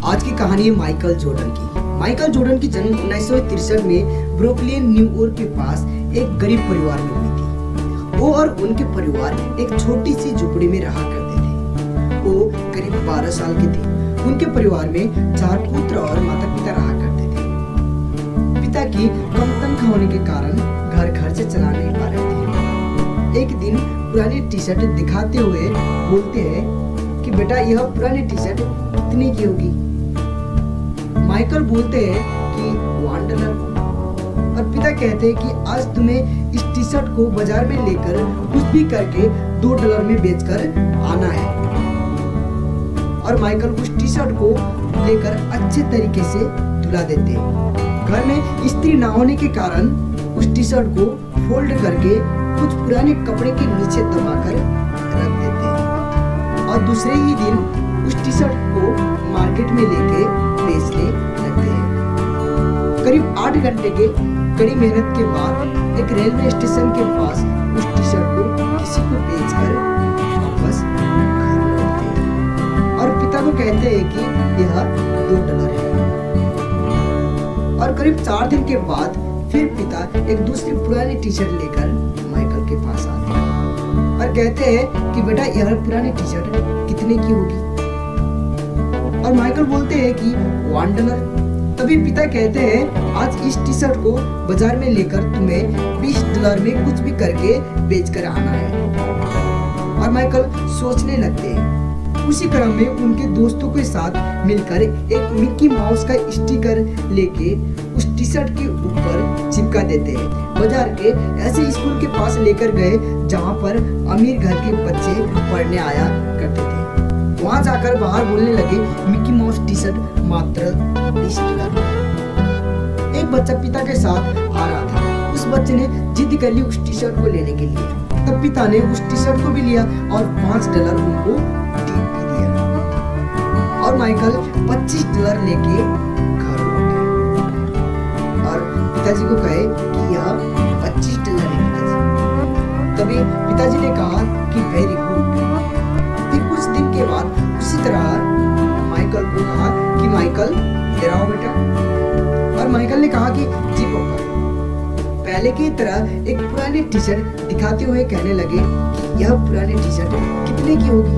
आज की कहानी है माइकल जॉर्डन की। माइकल जॉर्डन की जन्म 1963 में ब्रुकलिन, न्यूयॉर्क के पास एक गरीब परिवार में हुई थी। वो और उनके परिवार एक छोटी सी झोपड़ी में रहा करते थे। वो करीब 12 साल के थे। उनके परिवार में 4 पुत्र और माता पिता रहा करते थे। पिता की कम तनख्वाह होने के कारण घर खर्च चला नहीं पा रहे थे। एक दिन पुरानी टी शर्ट दिखाते हुए बोलते हैं कि बेटा यह पुरानी टी शर्ट कितने की होगी। माइकल बोलते हैं कि $1। और पिता कहते हैं कि आज तुम्हें इस टी शर्ट को बाजार में लेकर कुछ भी करके $2 में बेचकर आना है। और माइकल उस टी शर्ट को लेकर अच्छे तरीके से धुला देते हैं। घर में इस्त्री ना होने के कारण उस टी शर्ट को फोल्ड करके कुछ पुराने कपड़े के नीचे दबाकर रख देते हैं और दूसरे ही दिन उस टी शर्ट को मार्केट में लेके बेचने लगते हैं। करीब 8 घंटे के कड़ी मेहनत के बाद एक रेलवे स्टेशन के पास उस टी शर्ट को किसी को बेचकर वापस घर लौटते हैं और पिता को कहते हैं कि यह $2 है। और करीब 4 दिन के बाद फिर पिता एक दूसरी पुरानी टी शर्ट लेकर माइकल के पास आते हैं और कहते हैं कि बेटा यह पुरानी टी शर्ट कितने की होगी। और माइकल बोलते हैं कि $1। तभी पिता कहते हैं आज इस टी शर्ट को बाजार में लेकर तुम्हें $20 में कुछ भी करके बेचकर आना है। और माइकल सोचने लगते हैं। उसी क्रम में उनके दोस्तों के साथ मिलकर एक मिक्की माउस का स्टिकर लेके उस टी शर्ट के ऊपर चिपका देते हैं। बाजार के ऐसे स्कूल के पास लेकर गए जहाँ पर अमीर घर के बच्चे पढ़ने आया करते थे। वहाँ जाकर बाहर बोलने लगे मिक्की माउस टी शर्ट मात्र $20। एक बच्चा पिता के साथ आ रहा था। उस बच्चे ने जिद कर ली उस टी शर्ट को लेने के लिए। तब पिता ने उस टी शर्ट को भी लिया और $5 उनको टिप भी दिया। और माइकल $25 लेके घर लौटे और पिताजी को कहे कि यह $25 है पिताजी। तभी पिताजी ने कहा कि वेरी गुड। फिर कुछ दिन के बाद उसी तरह माइकल को कहा कि माइकल इधर आओ बेटा। और माइकल ने कहा कि जी पापा। पहले की तरह एक पुरानी टी शर्ट दिखाते हुए कहने लगे कि यह पुरानी टी शर्ट कितने की होगी।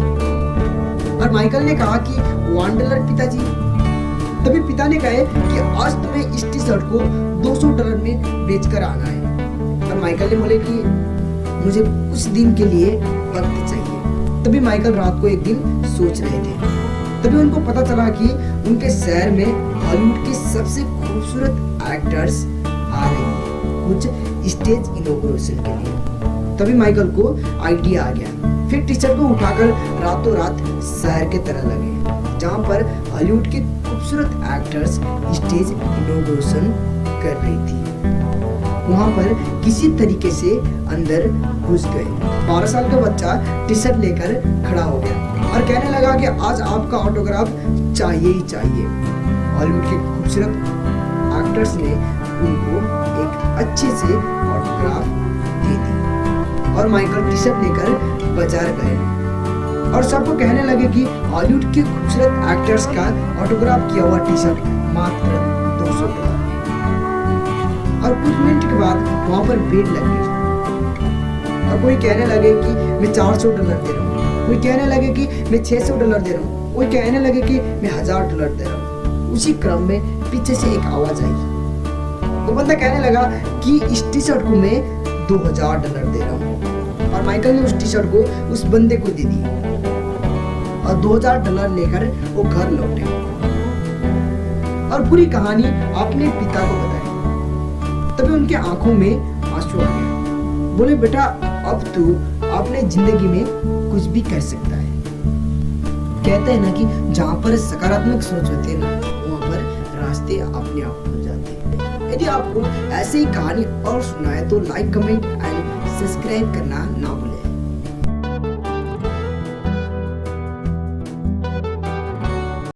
और माइकल ने कहा कि $1 पिताजी। तभी पिता ने कहा कि आज तुम्हें इस टी शर्ट को $200 में बेचकर आना है। और माइकल ने बोले कि मुझे कुछ दिन के लिए वक्त चाहिए। तभी माइकल रात को एक दिन सोच रहे थे। तभी उनको पता चला कि उनके शहर में हॉलीवुड के सबसे खूबसूरत एक्टर्स आ रहे हैं कुछ स्टेज इनॉग्रेशन के लिए। तभी माइकल को आइडिया आ गया। फिर टी शर्ट को उठाकर रातों रात शहर के तरह लगे जहाँ पर हॉलीवुड के खूबसूरत एक्टर्स स्टेज इनॉग्रेशन कर रही थी। वहाँ पर किसी तरीके से अंदर घुस गए। 12 साल का बच्चा टी शर्ट लेकर खड़ा हो गया और कहने लगा कि आज आपका ऑटोग्राफ चाहिए ही चाहिए। हॉलीवुड के खूबसूरत एक्टर्स ने उनको एक अच्छे से ऑटोग्राफ दे दी और माइकल टी शर्ट लेकर बाजार गए और सबको कहने लगे कि हॉलीवुड के खूबसूरत एक्टर्स का ऑटोग्राफ किया हुआ टी शर्ट मात्र $200। और कुछ मिनट के बाद वहाँ पर भीड़ लग गई और कोई कहने लगे कि मैं $400 दे रहा हूँ, कोई कहने लगे कि मैं $600 दे रहा हूँ, कोई कहने लगे कि मैं $1000 दे रहा हूँ। उसी क्रम में पीछे से एक आवाज आई। वो बंदा कहने लगा कि इस टी शर्ट को मैं $2000 दे रहा हूँ। और माइकल ने उस टी शर्ट को उस बंदे को दे दी और $2000 लेकर वो घर लौटे और पूरी कहानी अपने पिता को बताई। तभी उनके आंखों में आंसू आ गया। बोले बेटा अब तू अपने जिंदगी में कुछ भी कर सकता है। कहते हैं ना कि जहाँ पर सकारात्मक सोच होती है ना वहाँ पर रास्ते अपने आप खुल जाते हैं। यदि आपको ऐसे ही कहानी और सुना है तो लाइक, कमेंट एंड सब्सक्राइब करना ना